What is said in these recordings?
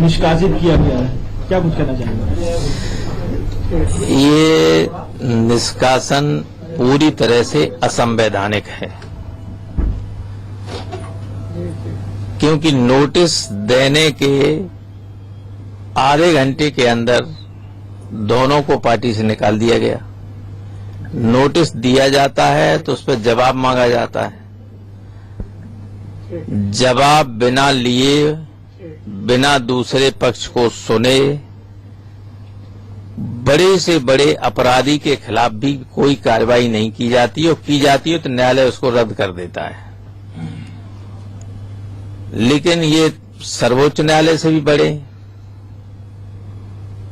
निष्कासित किया गया है, क्या कुछ कहना चाहेंगे? ये निष्कासन पूरी तरह से असंवैधानिक है, क्योंकि नोटिस देने के आधे घंटे के अंदर दोनों को पार्टी से निकाल दिया गया। नोटिस दिया जाता है तो उस पर जवाब मांगा जाता है, जवाब बिना लिए, बिना दूसरे पक्ष को सुने, बड़े से बड़े अपराधी के खिलाफ भी कोई कार्रवाई नहीं की जाती, और की जाती है तो न्यायालय उसको रद्द कर देता है। लेकिन ये सर्वोच्च न्यायालय से भी बड़े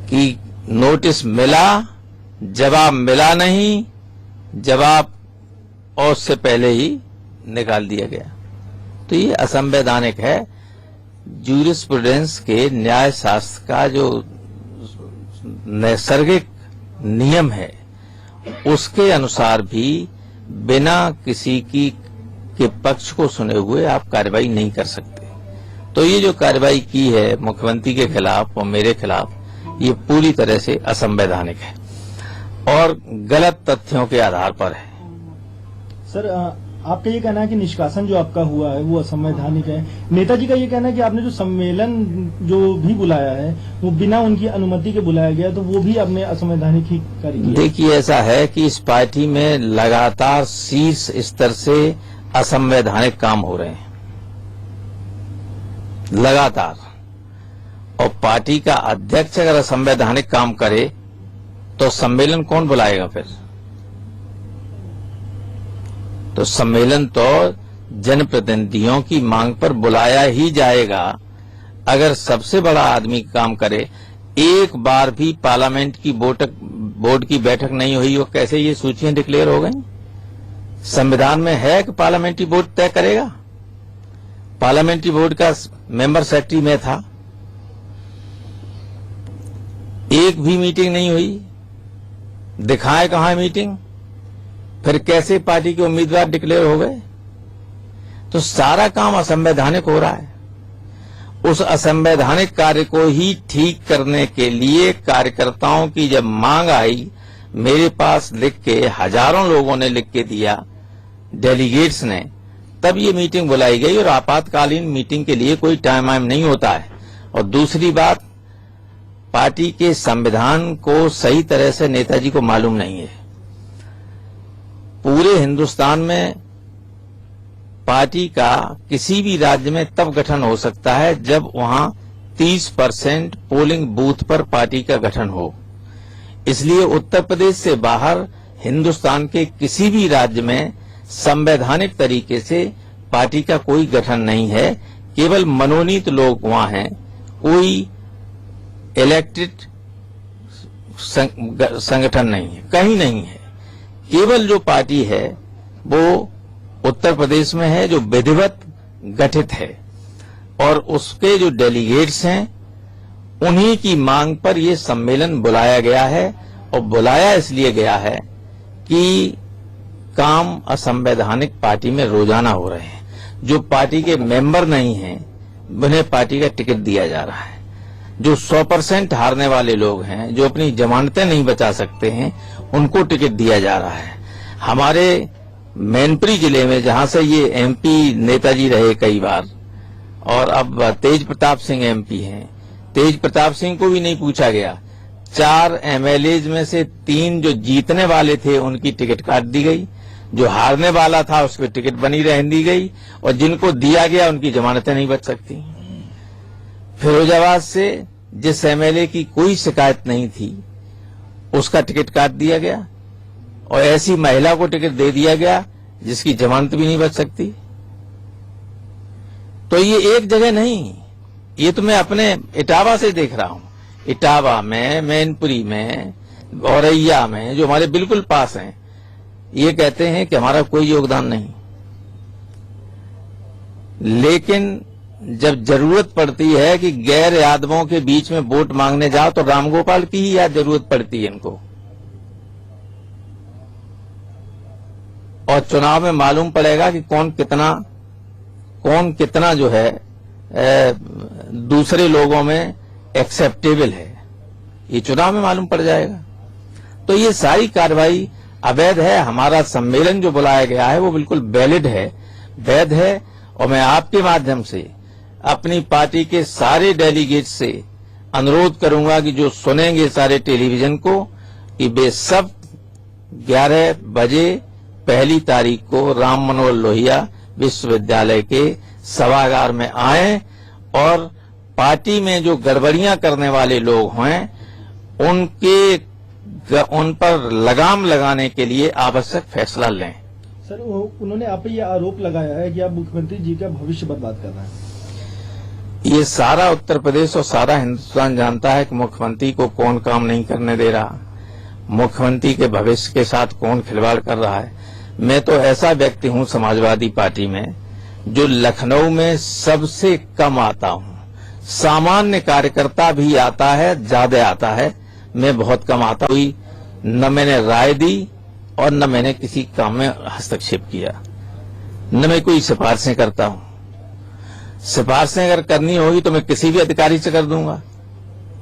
कि नोटिस मिला, जवाब मिला नहीं, जवाब और उससे पहले ही निकाल दिया गया, तो ये असंवैधानिक है। ज्यूरिस्प्रूडेंस के न्याय शास्त्र का जो नैसर्गिक नियम है उसके अनुसार भी बिना किसी के पक्ष को सुने हुए आप कार्रवाई नहीं कर सकते। तो ये जो कार्रवाई की है मुख्यमंत्री के खिलाफ और मेरे खिलाफ, ये पूरी तरह से असंवैधानिक है और गलत तथ्यों के आधार पर है। सर, आपका ये कहना है कि निष्कासन जो आपका हुआ है वो असंवैधानिक है। नेताजी का ये कहना है कि आपने जो सम्मेलन जो भी बुलाया है वो बिना उनकी अनुमति के बुलाया गया, तो वो भी आपने असंवैधानिक ही कार्य किया। देखिए, ऐसा है कि इस पार्टी में लगातार शीर्ष स्तर से असंवैधानिक काम हो रहे हैं, लगातार। और पार्टी का अध्यक्ष अगर असंवैधानिक काम करे तो सम्मेलन कौन बुलाएगा फिर? तो सम्मेलन तो जनप्रतिनिधियों की मांग पर बुलाया ही जाएगा। अगर सबसे बड़ा आदमी काम करे, एक बार भी पार्लियामेंट की बोर्ड की बैठक नहीं हुई, वो कैसे ये सूचियां डिक्लेयर हो गई? संविधान में है कि पार्लियामेंट्री बोर्ड तय करेगा। पार्लियामेंट्री बोर्ड का मेंबर सेक्रेटरी में था, एक भी मीटिंग नहीं हुई, दिखाए कहां मीटिंग? फिर कैसे पार्टी के उम्मीदवार डिक्लेयर हो गए? तो सारा काम असंवैधानिक हो रहा है। उस असंवैधानिक कार्य को ही ठीक करने के लिए कार्यकर्ताओं की जब मांग आई, मेरे पास लिख के हजारों लोगों ने लिख के दिया, डेलीगेट्स ने, तब ये मीटिंग बुलाई गई। और आपातकालीन मीटिंग के लिए कोई टाइम वाइम नहीं होता है। और दूसरी बात, पार्टी के संविधान को सही तरह से नेताजी को मालूम नहीं है। पूरे हिंदुस्तान में पार्टी का किसी भी राज्य में तब गठन हो सकता है जब वहां 30% पोलिंग बूथ पर पार्टी का गठन हो। इसलिए उत्तर प्रदेश से बाहर हिंदुस्तान के किसी भी राज्य में संवैधानिक तरीके से पार्टी का कोई गठन नहीं है। केवल मनोनीत लोग वहां हैं, कोई इलेक्टेड संगठन नहीं है, कहीं नहीं है। केवल जो पार्टी है वो उत्तर प्रदेश में है, जो विधिवत गठित है, और उसके जो डेलीगेट्स हैं उन्हीं की मांग पर यह सम्मेलन बुलाया गया है। और बुलाया इसलिए गया है कि काम असंवैधानिक पार्टी में रोजाना हो रहे हैं। जो पार्टी के मेंबर नहीं हैं उन्हें पार्टी का टिकट दिया जा रहा है। जो 100% हारने वाले लोग हैं, जो अपनी जमानतें नहीं बचा सकते हैं, उनको टिकट दिया जा रहा है। हमारे मैनपुरी जिले में, जहां से ये एमपी नेताजी रहे कई बार, और अब तेज प्रताप सिंह एमपी हैं, तेज प्रताप सिंह को भी नहीं पूछा गया। 4 एमएलए में से 3 जो जीतने वाले थे उनकी टिकट काट दी गई, जो हारने वाला था उसकी टिकट बनी रहने दी गई, और जिनको दिया गया उनकी जमानतें नहीं बच सकती। फिरोजाबाद से जिस एमएलए की कोई शिकायत नहीं थी उसका टिकट काट दिया गया, और ऐसी महिला को टिकट दे दिया गया जिसकी जमानत भी नहीं बच सकती। तो ये एक जगह नहीं, ये तो मैं अपने इटावा से देख रहा हूं। इटावा में, मैनपुरी में, औरैया में, जो हमारे बिल्कुल पास हैं, ये कहते हैं कि हमारा कोई योगदान नहीं। लेकिन जब जरूरत पड़ती है कि गैर यादवों के बीच में वोट मांगने जाओ तो रामगोपाल की ही याद जरूरत पड़ती है इनको। और चुनाव में मालूम पड़ेगा कि कौन कितना जो है दूसरे लोगों में एक्सेप्टेबल है, ये चुनाव में मालूम पड़ जाएगा। तो ये सारी कार्रवाई अवैध है। हमारा सम्मेलन जो बुलाया गया है वो बिल्कुल वैलिड है, वैध है। और मैं आपके माध्यम से अपनी पार्टी के सारे डेलीगेट से अनुरोध करूंगा कि जो सुनेंगे सारे टेलीविजन को, कि वे सब 11 बजे 1 तारीख को राम मनोहर लोहिया विश्वविद्यालय के सभागार में आएं और पार्टी में जो गड़बड़ियां करने वाले लोग हैं उन पर लगाम लगाने के लिए आवश्यक फैसला लें। सर, उन्होंने आप पे ये आरोप लगाया है कि आप मुख्यमंत्री जी का भविष्य बर्बाद कर रहे हैं। ये सारा उत्तर प्रदेश और सारा हिंदुस्तान जानता है कि मुख्यमंत्री को कौन काम नहीं करने दे रहा, मुख्यमंत्री के भविष्य के साथ कौन खिलवाड़ कर रहा है। मैं तो ऐसा व्यक्ति हूं समाजवादी पार्टी में जो लखनऊ में सबसे कम आता हूं। सामान्य कार्यकर्ता भी आता है, ज्यादा आता है, मैं बहुत कम आता हुई। न मैंने राय दी और न मैंने किसी काम में हस्तक्षेप किया, न मैं कोई सिफारिशें करता हूं। सिफारिशें अगर करनी होगी तो मैं किसी भी अधिकारी से कर दूंगा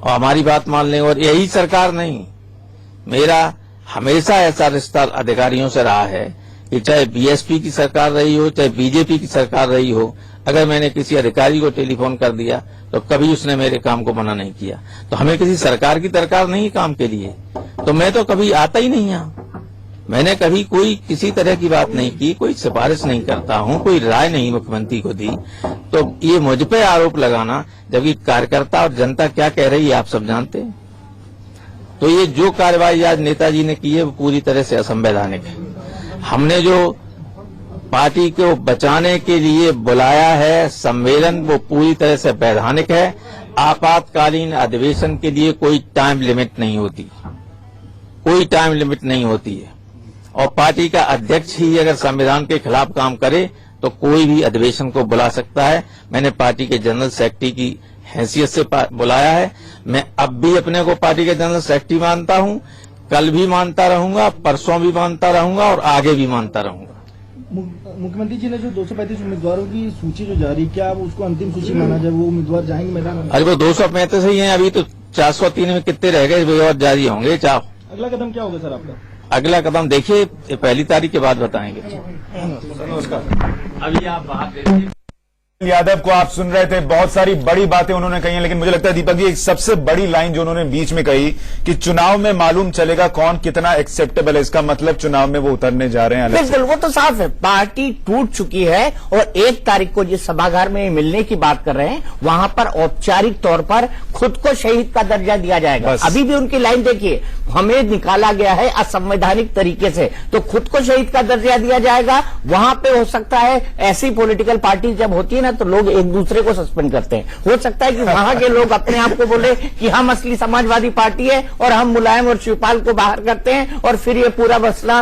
और हमारी बात मान लेंगे। और यही सरकार नहीं, मेरा हमेशा ऐसा रिश्ता अधिकारियों से रहा है कि चाहे बीएसपी की सरकार रही हो, चाहे बीजेपी की सरकार रही हो, अगर मैंने किसी अधिकारी को टेलीफोन कर दिया तो कभी उसने मेरे काम को मना नहीं किया। तो हमें किसी सरकार की दरकार नहीं काम के लिए, तो मैं तो कभी आता ही नहीं यहां। मैंने कभी कोई किसी तरह की बात नहीं की, कोई सिफारिश नहीं करता हूं, कोई राय नहीं मुख्यमंत्री को दी। तो ये मुझ पे आरोप लगाना, जबकि कार्यकर्ता और जनता क्या कह रही है आप सब जानते हैं। तो ये जो कार्रवाई आज नेताजी ने की है वो पूरी तरह से असंवैधानिक है। हमने जो पार्टी को बचाने के लिए बुलाया है सम्मेलन, वो पूरी तरह से वैधानिक है। आपातकालीन अधिवेशन के लिए कोई टाइम लिमिट नहीं होती, कोई टाइम लिमिट नहीं होती है। और पार्टी का अध्यक्ष ही अगर संविधान के खिलाफ काम करे तो कोई भी अधिवेशन को बुला सकता है। मैंने पार्टी के जनरल सेक्रेटरी की हैसियत से बुलाया है। मैं अब भी अपने को पार्टी के जनरल सेक्रेटरी मानता हूं, कल भी मानता रहूंगा, परसों भी मानता रहूंगा और आगे भी मानता रहूंगा। मुख्यमंत्री जी ने जो 235 उम्मीदवारों की सूची जो जारी, क्या उसको अंतिम सूची माना जाए? वो उम्मीदवार जाएंगे मैदान में? अरे वो 235 ही हैं, अभी तो 403 में कितने रह गए, वे और जारी होंगे। चाहो अगला कदम क्या होगा सर आपका? अगला कदम देखिए 1 तारीख के बाद बताएंगे। नमस्कार। अभी आप बाहर देखिए। यादव को आप सुन रहे थे, बहुत सारी बड़ी बातें उन्होंने कही हैं, लेकिन मुझे लगता है दीपक जी एक सबसे बड़ी लाइन जो उन्होंने बीच में कही कि चुनाव में मालूम चलेगा कौन कितना एक्सेप्टेबल है, इसका मतलब चुनाव में वो उतरने जा रहे हैं। बिल्कुल, वो तो साफ है, पार्टी टूट चुकी है। और 1 तारीख को जिस सभागार में मिलने की बात कर रहे हैं वहां पर औपचारिक तौर पर खुद को शहीद का दर्जा दिया जाएगा। अभी भी उनकी लाइन देखिए, हमें निकाला गया है असंवैधानिक तरीके से, तो खुद को शहीद का दर्जा दिया जाएगा। वहां पे हो सकता है ऐसी पॉलिटिकल पार्टी जब होती है ना तो लोग एक दूसरे को सस्पेंड करते हैं। हो सकता है कि वहां के लोग अपने आप को बोले कि हम असली समाजवादी पार्टी है और हम मुलायम और शिवपाल को बाहर करते हैं और फिर ये पूरा मसला